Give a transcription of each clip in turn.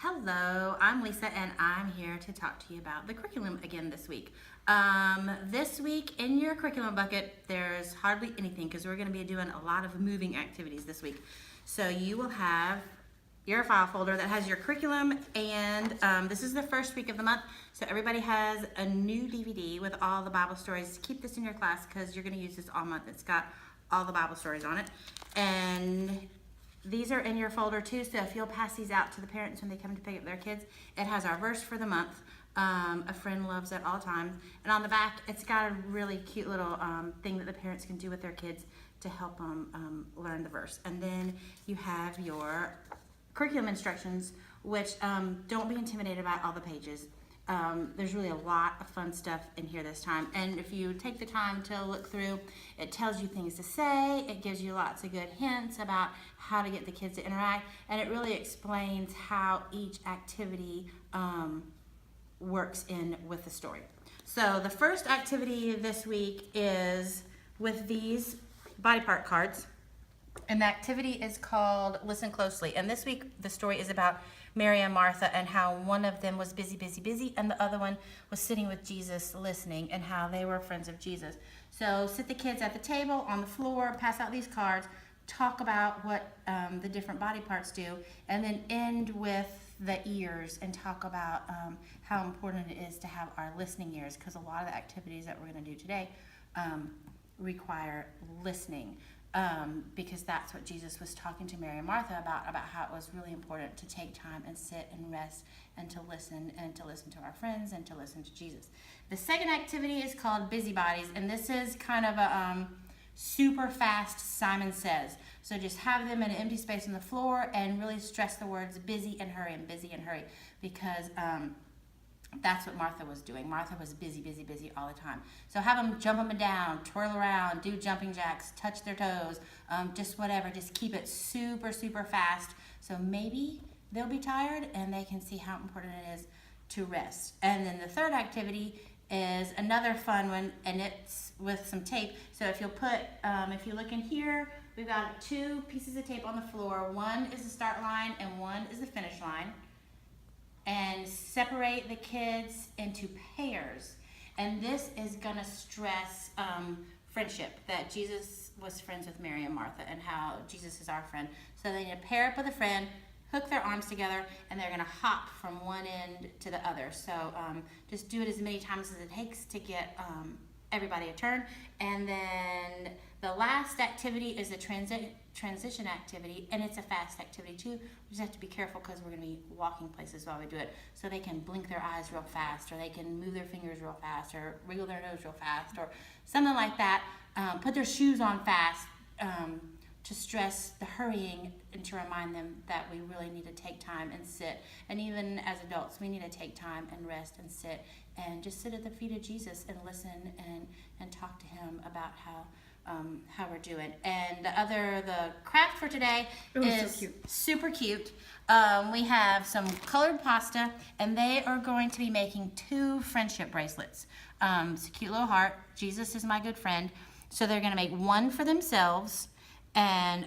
Hello, I'm Lisa and I'm here to talk to you about the curriculum again this week. This week in your curriculum bucket, there's hardly anything because we're going to be doing a lot of moving activities this week. So you will have your file folder that has your curriculum, and this is the first week of the month. So everybody has a new DVD with all the Bible stories. Keep this in your class because you're going to use this all month. It's got all the Bible stories on it. And these are in your folder too, so if you'll pass these out to the parents when they come to pick up their kids, it has our verse for the month. A friend loves it all the time. And on the back, it's got a really cute little thing that the parents can do with their kids to help them learn the verse. And then you have your curriculum instructions, which don't be intimidated by all the pages. There's really a lot of fun stuff in here this time, and if you take the time to look through, it tells you things to say, it gives you lots of good hints about how to get the kids to interact, and it really explains how each activity works in with the story. So the first activity this week is with these body part cards, and the activity is called Listen Closely. And this week the story is about Mary and Martha and how one of them was busy, and the other one was sitting with Jesus listening, and how they were friends of Jesus. So sit the kids at the table, on the floor, pass out these cards, talk about what the different body parts do, and then end with the ears and talk about how important it is to have our listening ears, because a lot of the activities that we're going to do today require listening. Because that's what Jesus was talking to Mary and Martha about how it was really important to take time and sit and rest and to listen to our friends and to listen to Jesus. The second activity is called Busybodies, and this is kind of a super fast Simon Says. So just have them in an empty space on the floor and really stress the words busy and hurry, because that's what Martha was doing. Martha was busy all the time. So have them jump up and down, twirl around, do jumping jacks, touch their toes, just whatever. Just keep it super fast. So maybe they'll be tired and they can see how important it is to rest. And then the third activity is another fun one, and it's with some tape. So if you'll put, if you look in here, we've got 2 pieces of tape on the floor. One is the start line and one is the finish line. And separate the kids into pairs. And this is going to stress friendship, that Jesus was friends with Mary and Martha and how Jesus is our friend. So they need to pair up with a friend, hook their arms together, and they're going to hop from one end to the other. So just do it as many times as it takes to get everybody a turn. And then the last activity is the transition activity, and it's a fast activity too. We just have to be careful because we're going to be walking places while we do it. So they can blink their eyes real fast, or they can move their fingers real fast, or wriggle their nose real fast, or something like that. Put their shoes on fast to stress the hurrying and to remind them that we really need to take time and sit. And even as adults, we need to take time and rest and sit and just sit at the feet of Jesus and listen and talk to him about how we're doing. And the craft for today is so super cute. We have some colored pasta, and they are going to be making 2 friendship bracelets. It's a cute little heart. Jesus is my good friend. So they're going to make one for themselves, and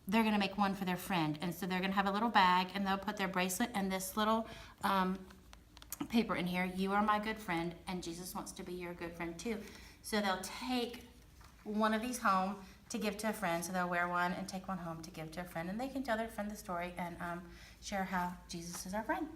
they're going to make one for their friend. And so they're going to have a little bag, and they'll put their bracelet and this little paper in here. You are my good friend, and Jesus wants to be your good friend too. So they'll take one of these home to give to a friend. So they'll wear one and take one home to give to a friend, and they can tell their friend the story and share how Jesus is our friend.